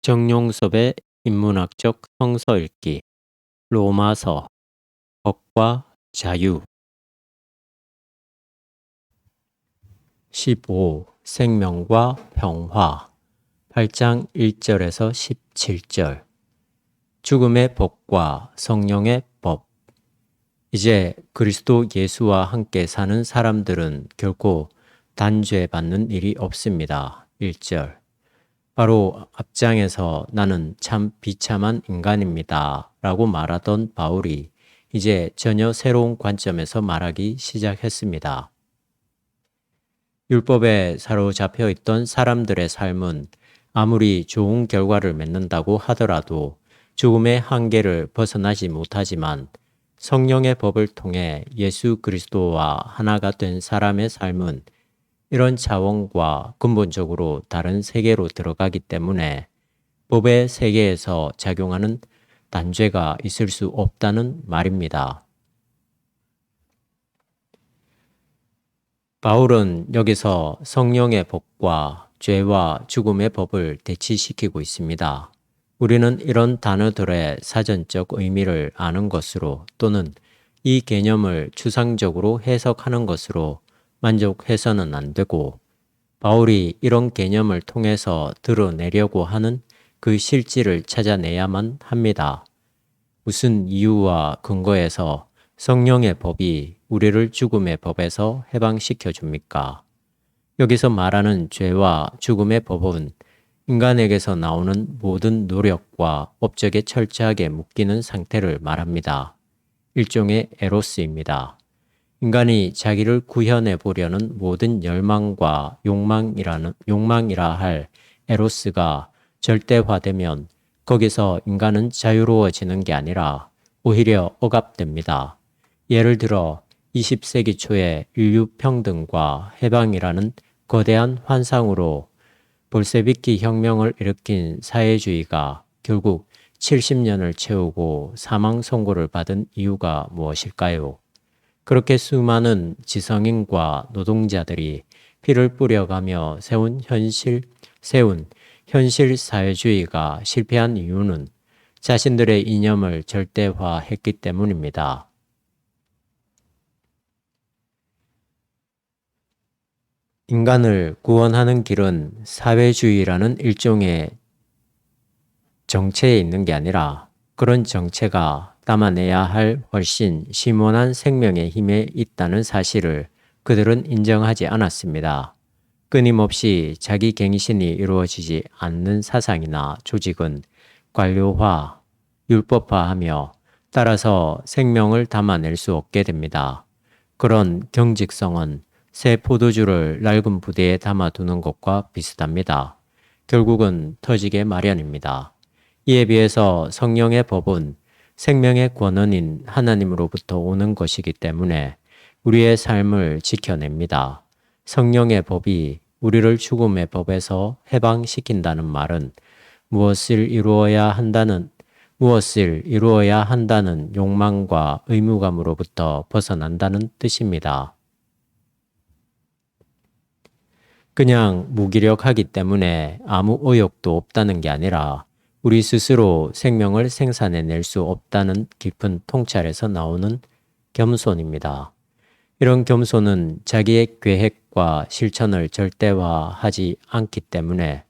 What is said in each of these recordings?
정용섭의 인문학적 성서 읽기 로마서 법과 자유 15. 생명과 평화 8장 1절에서 17절 죽음의 법과 성령의 법 이제 그리스도 예수와 함께 사는 사람들은 결코 단죄받는 일이 없습니다. 1절 바로 앞장에서 나는 참 비참한 인간입니다. 라고 말하던 바울이 이제 전혀 새로운 관점에서 말하기 시작했습니다. 율법에 사로잡혀 있던 사람들의 삶은 아무리 좋은 결과를 맺는다고 하더라도 죽음의 한계를 벗어나지 못하지만 성령의 법을 통해 예수 그리스도와 하나가 된 사람의 삶은 이런 차원과 근본적으로 다른 세계로 들어가기 때문에 법의 세계에서 작용하는 단죄가 있을 수 없다는 말입니다. 바울은 여기서 성령의 법과 죄와 죽음의 법을 대치시키고 있습니다. 우리는 이런 단어들의 사전적 의미를 아는 것으로 또는 이 개념을 추상적으로 해석하는 것으로 만족해서는 안 되고 바울이 이런 개념을 통해서 드러내려고 하는 그 실질을 찾아내야만 합니다. 무슨 이유와 근거에서 성령의 법이 우리를 죽음의 법에서 해방시켜 줍니까? 여기서 말하는 죄와 죽음의 법은 인간에게서 나오는 모든 노력과 업적에 철저하게 묶이는 상태를 말합니다. 일종의 에로스입니다. 인간이 자기를 구현해 보려는 모든 열망과 욕망이라 할 에로스가 절대화되면 거기서 인간은 자유로워지는 게 아니라 오히려 억압됩니다. 예를 들어 20세기 초에 인류 평등과 해방이라는 거대한 환상으로 볼세비키 혁명을 일으킨 사회주의가 결국 70년을 채우고 사망 선고를 받은 이유가 무엇일까요? 그렇게 수많은 지성인과 노동자들이 피를 뿌려가며 세운 현실 사회주의가 실패한 이유는 자신들의 이념을 절대화했기 때문입니다. 인간을 구원하는 길은 사회주의라는 일종의 정체에 있는 게 아니라 그런 정체가 담아내야 할 훨씬 심원한 생명의 힘에 있다는 사실을 그들은 인정하지 않았습니다. 끊임없이 자기 갱신이 이루어지지 않는 사상이나 조직은 관료화, 율법화하며 따라서 생명을 담아낼 수 없게 됩니다. 그런 경직성은 새 포도주를 낡은 부대에 담아두는 것과 비슷합니다. 결국은 터지게 마련입니다. 이에 비해서 성령의 법은 생명의 권원인 하나님으로부터 오는 것이기 때문에 우리의 삶을 지켜냅니다. 성령의 법이 우리를 죽음의 법에서 해방시킨다는 말은 무엇을 이루어야 한다는 욕망과 의무감으로부터 벗어난다는 뜻입니다. 그냥 무기력하기 때문에 아무 의욕도 없다는 게 아니라 우리 스스로 생명을 생산해낼 수 없다는 깊은 통찰에서 나오는 겸손입니다. 이런 겸손은 자기의 계획과 실천을 절대화하지 않기 때문에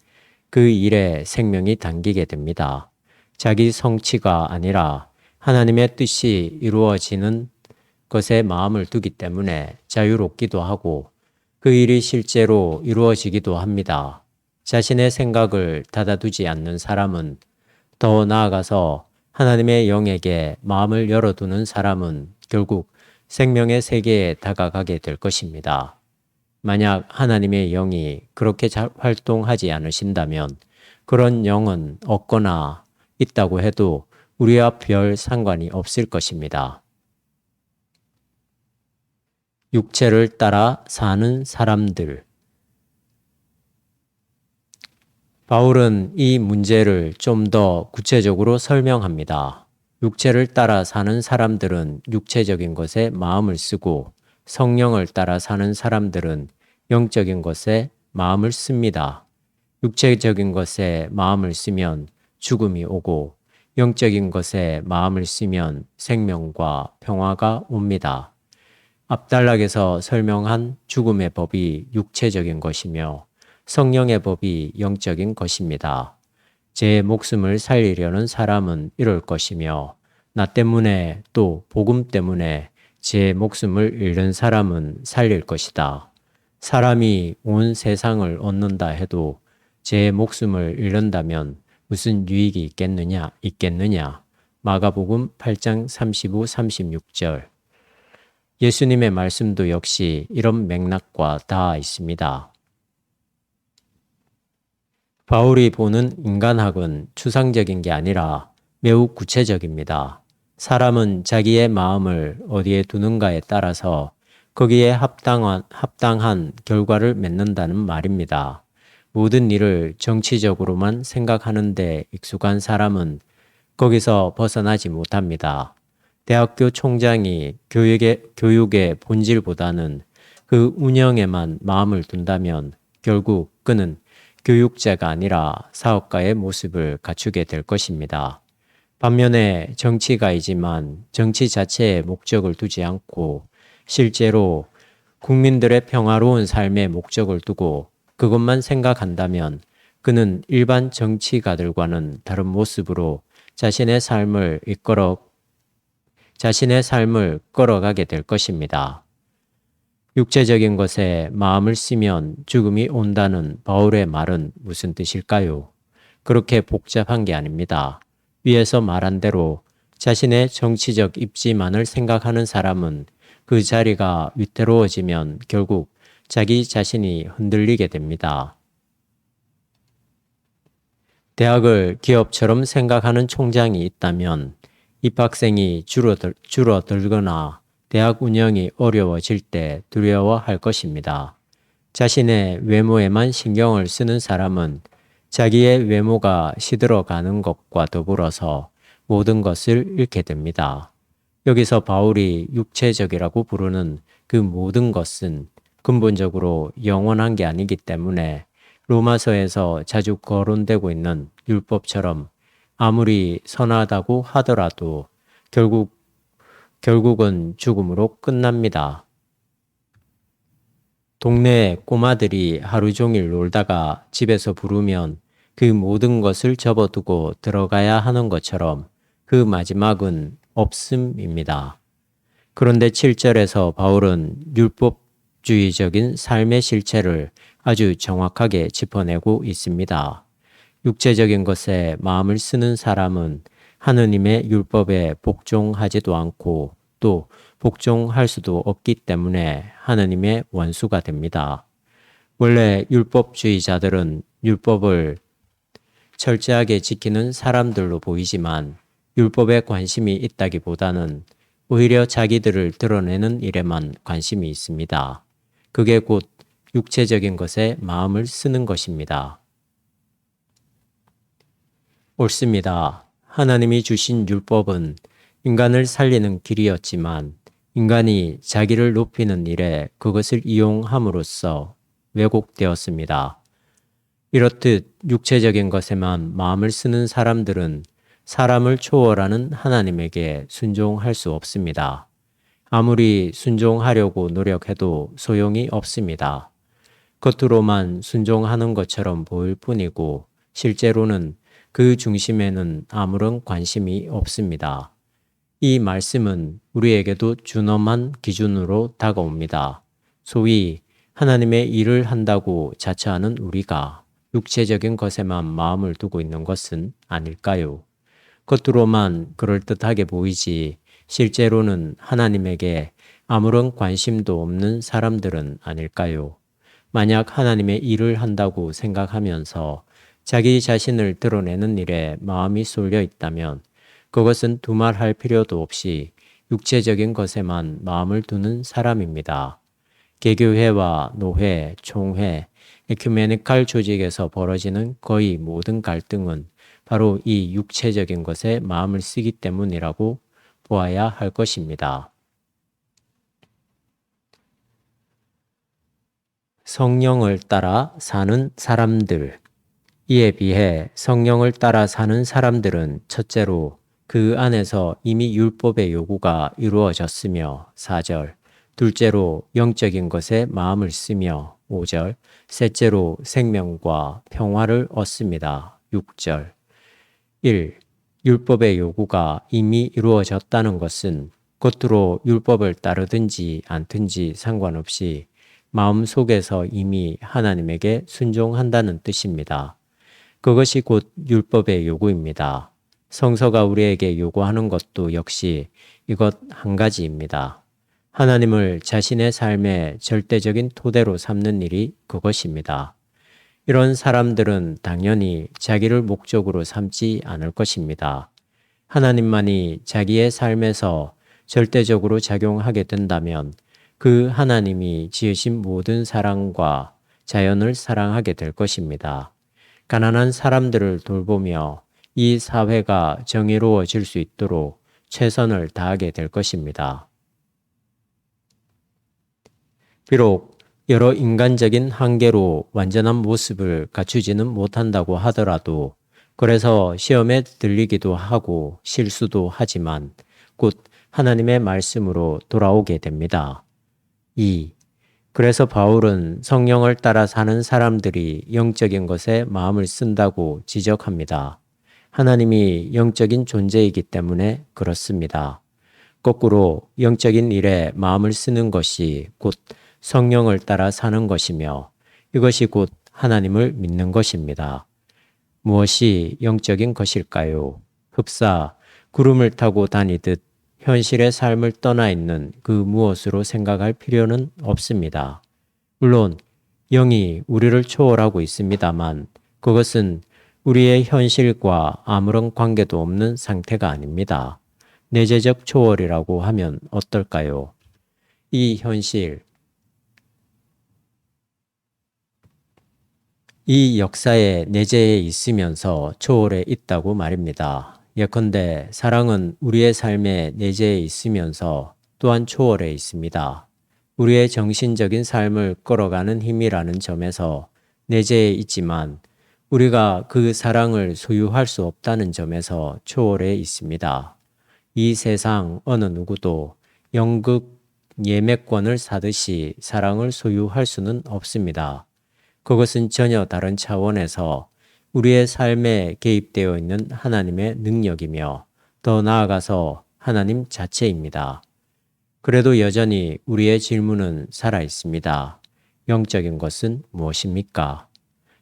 그 일에 생명이 담기게 됩니다. 자기 성취가 아니라 하나님의 뜻이 이루어지는 것에 마음을 두기 때문에 자유롭기도 하고 그 일이 실제로 이루어지기도 합니다. 자신의 생각을 닫아두지 않는 사람은 더 나아가서 하나님의 영에게 마음을 열어두는 사람은 결국 생명의 세계에 다가가게 될 것입니다. 만약 하나님의 영이 그렇게 잘 활동하지 않으신다면 그런 영은 없거나 있다고 해도 우리와 별 상관이 없을 것입니다. 육체를 따라 사는 사람들. 바울은 이 문제를 좀 더 구체적으로 설명합니다. 육체를 따라 사는 사람들은 육체적인 것에 마음을 쓰고 성령을 따라 사는 사람들은 영적인 것에 마음을 씁니다. 육체적인 것에 마음을 쓰면 죽음이 오고 영적인 것에 마음을 쓰면 생명과 평화가 옵니다. 앞단락에서 설명한 죽음의 법이 육체적인 것이며 성령의 법이 영적인 것입니다. 제 목숨을 살리려는 사람은 이럴 것이며 나 때문에 또 복음 때문에 제 목숨을 잃는 사람은 살릴 것이다. 사람이 온 세상을 얻는다 해도 제 목숨을 잃는다면 무슨 유익이 있겠느냐. 마가복음 8장 35, 36절. 예수님의 말씀도 역시 이런 맥락과 닿아 있습니다. 바울이 보는 인간학은 추상적인 게 아니라 매우 구체적입니다. 사람은 자기의 마음을 어디에 두는가에 따라서 거기에 합당한 결과를 맺는다는 말입니다. 모든 일을 정치적으로만 생각하는데 익숙한 사람은 거기서 벗어나지 못합니다. 대학교 총장이 교육의 본질보다는 그 운영에만 마음을 둔다면 결국 그는 교육자가 아니라 사업가의 모습을 갖추게 될 것입니다. 반면에 정치가이지만 정치 자체에 목적을 두지 않고 실제로 국민들의 평화로운 삶의 목적을 두고 그것만 생각한다면 그는 일반 정치가들과는 다른 모습으로 자신의 삶을 끌어가게 될 것입니다. 육체적인 것에 마음을 쓰면 죽음이 온다는 바울의 말은 무슨 뜻일까요? 그렇게 복잡한 게 아닙니다. 위에서 말한 대로 자신의 정치적 입지만을 생각하는 사람은 그 자리가 위태로워지면 결국 자기 자신이 흔들리게 됩니다. 대학을 기업처럼 생각하는 총장이 있다면 입학생이 줄어들거나 대학 운영이 어려워질 때 두려워할 것입니다. 자신의 외모에만 신경을 쓰는 사람은 자기의 외모가 시들어가는 것과 더불어서 모든 것을 잃게 됩니다. 여기서 바울이 육체적이라고 부르는 그 모든 것은 근본적으로 영원한 게 아니기 때문에 로마서에서 자주 거론되고 있는 율법처럼 아무리 선하다고 하더라도 결국은 죽음으로 끝납니다. 동네 꼬마들이 하루 종일 놀다가 집에서 부르면 그 모든 것을 접어두고 들어가야 하는 것처럼 그 마지막은 없음입니다. 그런데 7절에서 바울은 율법주의적인 삶의 실체를 아주 정확하게 짚어내고 있습니다. 육체적인 것에 마음을 쓰는 사람은 하느님의 율법에 복종하지도 않고 또 복종할 수도 없기 때문에 하느님의 원수가 됩니다. 원래 율법주의자들은 율법을 철저하게 지키는 사람들로 보이지만 율법에 관심이 있다기보다는 오히려 자기들을 드러내는 일에만 관심이 있습니다. 그게 곧 육체적인 것에 마음을 쓰는 것입니다. 옳습니다. 하나님이 주신 율법은 인간을 살리는 길이었지만 인간이 자기를 높이는 일에 그것을 이용함으로써 왜곡되었습니다. 이렇듯 육체적인 것에만 마음을 쓰는 사람들은 사람을 초월하는 하나님에게 순종할 수 없습니다. 아무리 순종하려고 노력해도 소용이 없습니다. 겉으로만 순종하는 것처럼 보일 뿐이고 실제로는 그 중심에는 아무런 관심이 없습니다. 이 말씀은 우리에게도 준엄한 기준으로 다가옵니다. 소위 하나님의 일을 한다고 자처하는 우리가 육체적인 것에만 마음을 두고 있는 것은 아닐까요? 겉으로만 그럴듯하게 보이지 실제로는 하나님에게 아무런 관심도 없는 사람들은 아닐까요? 만약 하나님의 일을 한다고 생각하면서 자기 자신을 드러내는 일에 마음이 쏠려 있다면 그것은 두말할 필요도 없이 육체적인 것에만 마음을 두는 사람입니다. 개교회와 노회, 총회, 에큐메니칼 조직에서 벌어지는 거의 모든 갈등은 바로 이 육체적인 것에 마음을 쓰기 때문이라고 보아야 할 것입니다. 성령을 따라 사는 사람들. 이에 비해 성령을 따라 사는 사람들은 첫째로 그 안에서 이미 율법의 요구가 이루어졌으며 4절, 둘째로 영적인 것에 마음을 쓰며 5절, 셋째로 생명과 평화를 얻습니다. 6절. 1. 율법의 요구가 이미 이루어졌다는 것은 겉으로 율법을 따르든지 않든지 상관없이 마음속에서 이미 하나님에게 순종한다는 뜻입니다. 그것이 곧 율법의 요구입니다. 성서가 우리에게 요구하는 것도 역시 이것 한 가지입니다. 하나님을 자신의 삶의 절대적인 토대로 삼는 일이 그것입니다. 이런 사람들은 당연히 자기를 목적으로 삼지 않을 것입니다. 하나님만이 자기의 삶에서 절대적으로 작용하게 된다면 그 하나님이 지으신 모든 사람과 자연을 사랑하게 될 것입니다. 가난한 사람들을 돌보며 이 사회가 정의로워질 수 있도록 최선을 다하게 될 것입니다. 비록 여러 인간적인 한계로 완전한 모습을 갖추지는 못한다고 하더라도 그래서 시험에 들리기도 하고 실수도 하지만 곧 하나님의 말씀으로 돌아오게 됩니다. 2. 그래서 바울은 성령을 따라 사는 사람들이 영적인 것에 마음을 쓴다고 지적합니다. 하나님이 영적인 존재이기 때문에 그렇습니다. 거꾸로 영적인 일에 마음을 쓰는 것이 곧 성령을 따라 사는 것이며 이것이 곧 하나님을 믿는 것입니다. 무엇이 영적인 것일까요? 흡사 구름을 타고 다니듯 현실의 삶을 떠나 있는 그 무엇으로 생각할 필요는 없습니다. 물론 영이 우리를 초월하고 있습니다만 그것은 우리의 현실과 아무런 관계도 없는 상태가 아닙니다. 내재적 초월이라고 하면 어떨까요? 이 현실, 이 역사의 내재에 있으면서 초월에 있다고 말입니다. 예컨대 사랑은 우리의 삶의 내재에 있으면서 또한 초월에 있습니다. 우리의 정신적인 삶을 끌어가는 힘이라는 점에서 내재에 있지만 우리가 그 사랑을 소유할 수 없다는 점에서 초월에 있습니다. 이 세상 어느 누구도 연극 예매권을 사듯이 사랑을 소유할 수는 없습니다. 그것은 전혀 다른 차원에서 우리의 삶에 개입되어 있는 하나님의 능력이며 더 나아가서 하나님 자체입니다. 그래도 여전히 우리의 질문은 살아 있습니다. 영적인 것은 무엇입니까?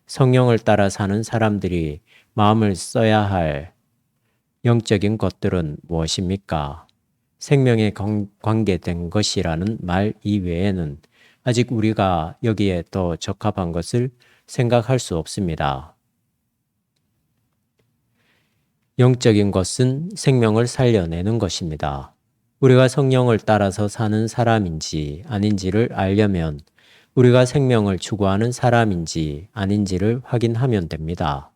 성령을 따라 사는 사람들이 마음을 써야 할 영적인 것들은 무엇입니까? 생명에 관계된 것이라는 말 이외에는 아직 우리가 여기에 더 적합한 것을 생각할 수 없습니다. 영적인 것은 생명을 살려내는 것입니다. 우리가 성령을 따라서 사는 사람인지 아닌지를 알려면 우리가 생명을 추구하는 사람인지 아닌지를 확인하면 됩니다.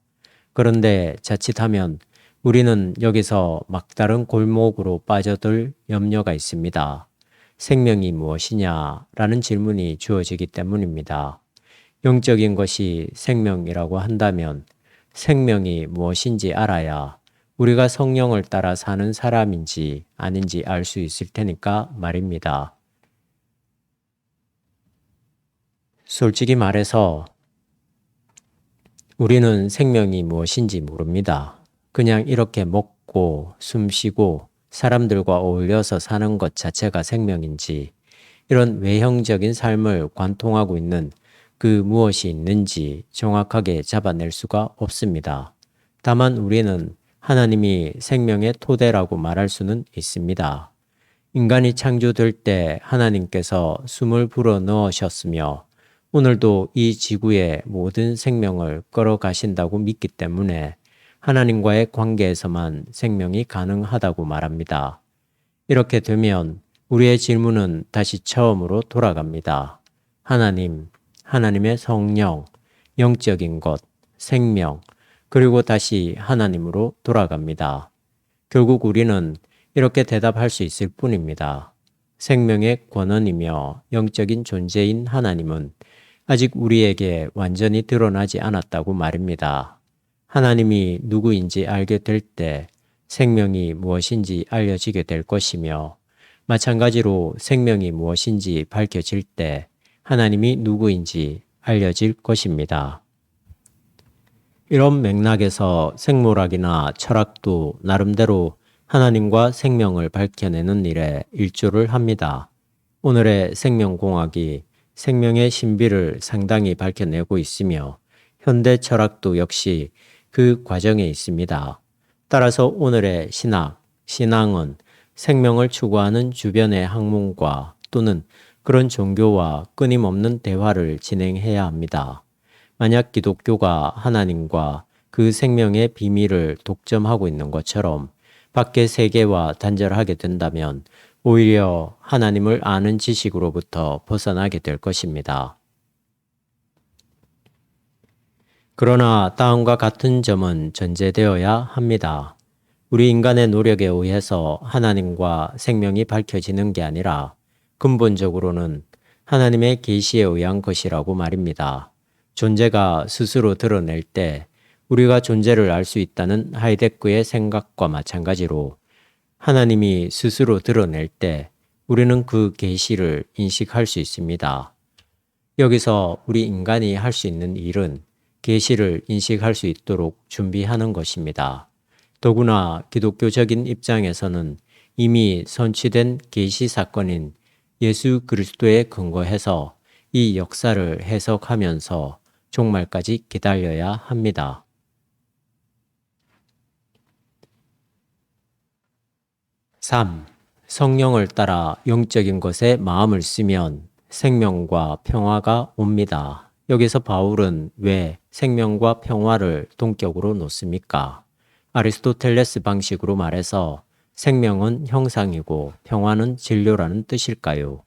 그런데 자칫하면 우리는 여기서 막다른 골목으로 빠져들 염려가 있습니다. 생명이 무엇이냐라는 질문이 주어지기 때문입니다. 영적인 것이 생명이라고 한다면 생명이 무엇인지 알아야 우리가 성령을 따라 사는 사람인지 아닌지 알 수 있을 테니까 말입니다. 솔직히 말해서 우리는 생명이 무엇인지 모릅니다. 그냥 이렇게 먹고 숨쉬고 사람들과 어울려서 사는 것 자체가 생명인지 이런 외형적인 삶을 관통하고 있는 그 무엇이 있는지 정확하게 잡아낼 수가 없습니다. 다만 우리는 하나님이 생명의 토대라고 말할 수는 있습니다. 인간이 창조될 때 하나님께서 숨을 불어 넣으셨으며 오늘도 이 지구의 모든 생명을 끌어가신다고 믿기 때문에 하나님과의 관계에서만 생명이 가능하다고 말합니다. 이렇게 되면 우리의 질문은 다시 처음으로 돌아갑니다. 하나님, 하나님의 성령, 영적인 것, 생명, 그리고 다시 하나님으로 돌아갑니다. 결국 우리는 이렇게 대답할 수 있을 뿐입니다. 생명의 권원이며 영적인 존재인 하나님은 아직 우리에게 완전히 드러나지 않았다고 말입니다. 하나님이 누구인지 알게 될 때 생명이 무엇인지 알려지게 될 것이며, 마찬가지로 생명이 무엇인지 밝혀질 때 하나님이 누구인지 알려질 것입니다. 이런 맥락에서 생물학이나 철학도 나름대로 하나님과 생명을 밝혀내는 일에 일조를 합니다. 오늘의 생명공학이 생명의 신비를 상당히 밝혀내고 있으며, 현대 철학도 역시 그 과정에 있습니다. 따라서 오늘의 신앙은 생명을 추구하는 주변의 학문과 또는 그런 종교와 끊임없는 대화를 진행해야 합니다. 만약 기독교가 하나님과 그 생명의 비밀을 독점하고 있는 것처럼 밖의 세계와 단절하게 된다면 오히려 하나님을 아는 지식으로부터 벗어나게 될 것입니다. 그러나 다음과 같은 점은 전제되어야 합니다. 우리 인간의 노력에 의해서 하나님과 생명이 밝혀지는 게 아니라 근본적으로는 하나님의 계시에 의한 것이라고 말입니다. 존재가 스스로 드러낼 때 우리가 존재를 알 수 있다는 하이데크의 생각과 마찬가지로 하나님이 스스로 드러낼 때 우리는 그 계시를 인식할 수 있습니다. 여기서 우리 인간이 할 수 있는 일은 계시를 인식할 수 있도록 준비하는 것입니다. 더구나 기독교적인 입장에서는 이미 선취된 계시 사건인 예수 그리스도에 근거해서 이 역사를 해석하면서 종말까지 기다려야 합니다. 3. 성령을 따라 영적인 것에 마음을 쓰면 생명과 평화가 옵니다. 여기서 바울은 왜 생명과 평화를 동격으로 놓습니까? 아리스토텔레스 방식으로 말해서 생명은 형상이고 평화는 진료라는 뜻일까요?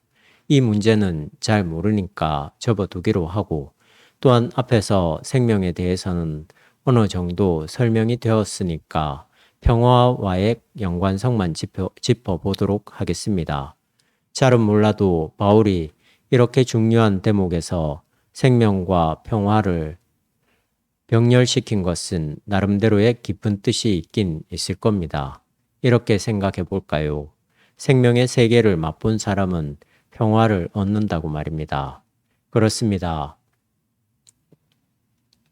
이 문제는 잘 모르니까 접어두기로 하고, 또한 앞에서 생명에 대해서는 어느 정도 설명이 되었으니까 평화와의 연관성만 짚어보도록 하겠습니다. 잘은 몰라도 바울이 이렇게 중요한 대목에서 생명과 평화를 병렬시킨 것은 나름대로의 깊은 뜻이 있긴 있을 겁니다. 이렇게 생각해 볼까요? 생명의 세계를 맛본 사람은 평화를 얻는다고 말입니다. 그렇습니다.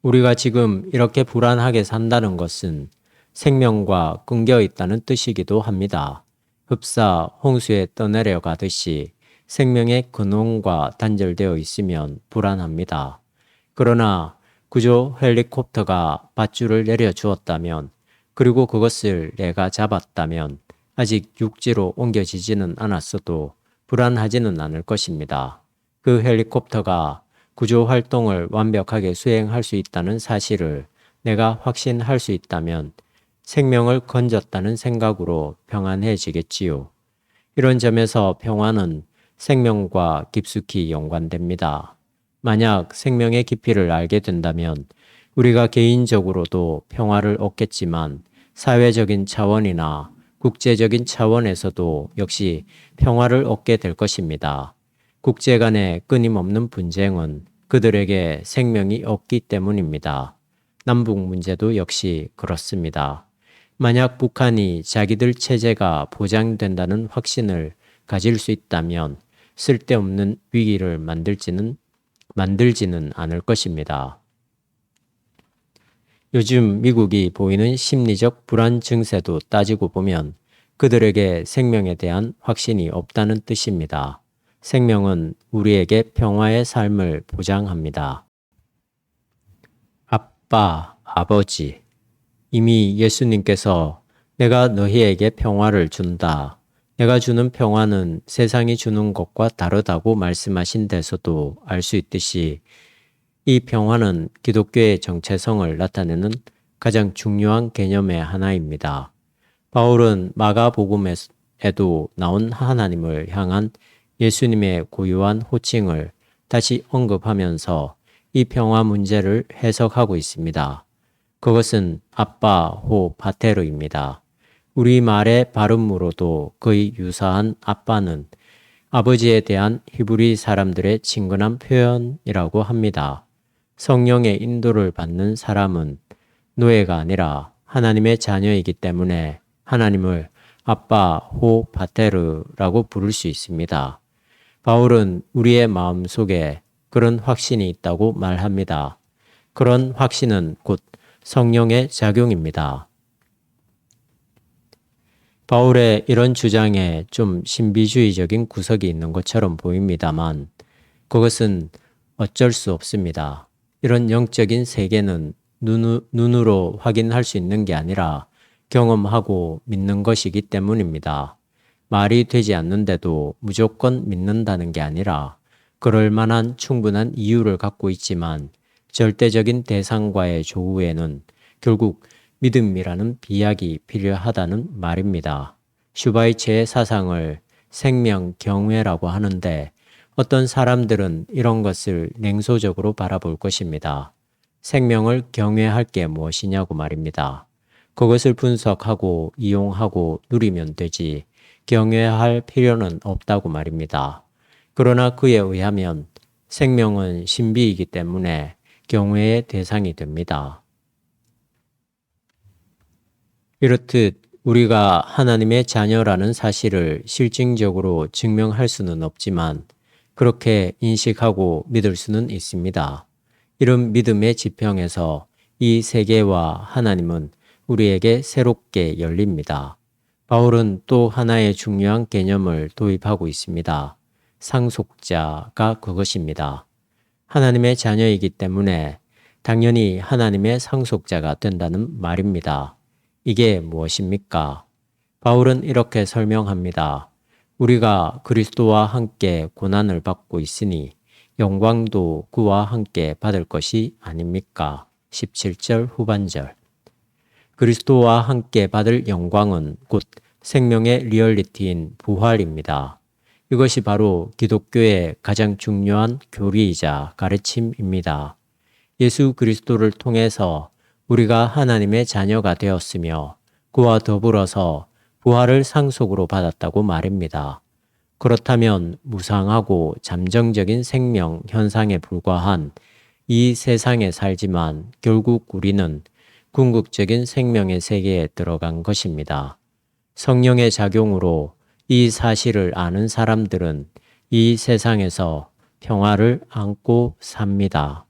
우리가 지금 이렇게 불안하게 산다는 것은 생명과 끊겨 있다는 뜻이기도 합니다. 흡사 홍수에 떠내려 가듯이 생명의 근원과 단절되어 있으면 불안합니다. 그러나 구조 헬리콥터가 밧줄을 내려주었다면, 그리고 그것을 내가 잡았다면 아직 육지로 옮겨지지는 않았어도 불안하지는 않을 것입니다. 그 헬리콥터가 구조 활동을 완벽하게 수행할 수 있다는 사실을 내가 확신할 수 있다면 생명을 건졌다는 생각으로 평안해지겠지요. 이런 점에서 평화는 생명과 깊숙이 연관됩니다. 만약 생명의 깊이를 알게 된다면 우리가 개인적으로도 평화를 얻겠지만 사회적인 차원이나 국제적인 차원에서도 역시 평화를 얻게 될 것입니다. 국제 간의 끊임없는 분쟁은 그들에게 생명이 없기 때문입니다. 남북 문제도 역시 그렇습니다. 만약 북한이 자기들 체제가 보장된다는 확신을 가질 수 있다면 쓸데없는 위기를 만들지는 않을 것입니다. 요즘 미국이 보이는 심리적 불안 증세도 따지고 보면 그들에게 생명에 대한 확신이 없다는 뜻입니다. 생명은 우리에게 평화의 삶을 보장합니다. 아빠, 아버지. 이미 예수님께서 내가 너희에게 평화를 준다. 내가 주는 평화는 세상이 주는 것과 다르다고 말씀하신 데서도 알 수 있듯이 이 평화는 기독교의 정체성을 나타내는 가장 중요한 개념의 하나입니다. 바울은 마가복음에도 나온 하나님을 향한 예수님의 고유한 호칭을 다시 언급하면서 이 평화 문제를 해석하고 있습니다. 그것은 아빠 호 파테르입니다. 우리말의 발음으로도 거의 유사한 아빠는 아버지에 대한 히브리 사람들의 친근한 표현이라고 합니다. 성령의 인도를 받는 사람은 노예가 아니라 하나님의 자녀이기 때문에 하나님을 아빠 호 파테르라고 부를 수 있습니다. 바울은 우리의 마음 속에 그런 확신이 있다고 말합니다. 그런 확신은 곧 성령의 작용입니다. 바울의 이런 주장에 좀 신비주의적인 구석이 있는 것처럼 보입니다만 그것은 어쩔 수 없습니다. 이런 영적인 세계는 눈으로 확인할 수 있는 게 아니라 경험하고 믿는 것이기 때문입니다. 말이 되지 않는데도 무조건 믿는다는 게 아니라 그럴 만한 충분한 이유를 갖고 있지만 절대적인 대상과의 조우에는 결국 믿음이라는 비약이 필요하다는 말입니다. 슈바이처의 사상을 생명경외라고 하는데 어떤 사람들은 이런 것을 냉소적으로 바라볼 것입니다. 생명을 경외할 게 무엇이냐고 말입니다. 그것을 분석하고 이용하고 누리면 되지 경외할 필요는 없다고 말입니다. 그러나 그에 의하면 생명은 신비이기 때문에 경외의 대상이 됩니다. 이렇듯 우리가 하나님의 자녀라는 사실을 실증적으로 증명할 수는 없지만 그렇게 인식하고 믿을 수는 있습니다. 이런 믿음의 지평에서 이 세계와 하나님은 우리에게 새롭게 열립니다. 바울은 또 하나의 중요한 개념을 도입하고 있습니다. 상속자가 그것입니다. 하나님의 자녀이기 때문에 당연히 하나님의 상속자가 된다는 말입니다. 이게 무엇입니까? 바울은 이렇게 설명합니다. 우리가 그리스도와 함께 고난을 받고 있으니 영광도 그와 함께 받을 것이 아닙니까? 17절 후반절. 그리스도와 함께 받을 영광은 곧 생명의 리얼리티인 부활입니다. 이것이 바로 기독교의 가장 중요한 교리이자 가르침입니다. 예수 그리스도를 통해서 우리가 하나님의 자녀가 되었으며 그와 더불어서 부활을 상속으로 받았다고 말입니다. 그렇다면 무상하고 잠정적인 생명 현상에 불과한 이 세상에 살지만 결국 우리는 궁극적인 생명의 세계에 들어간 것입니다. 성령의 작용으로 이 사실을 아는 사람들은 이 세상에서 평화를 안고 삽니다.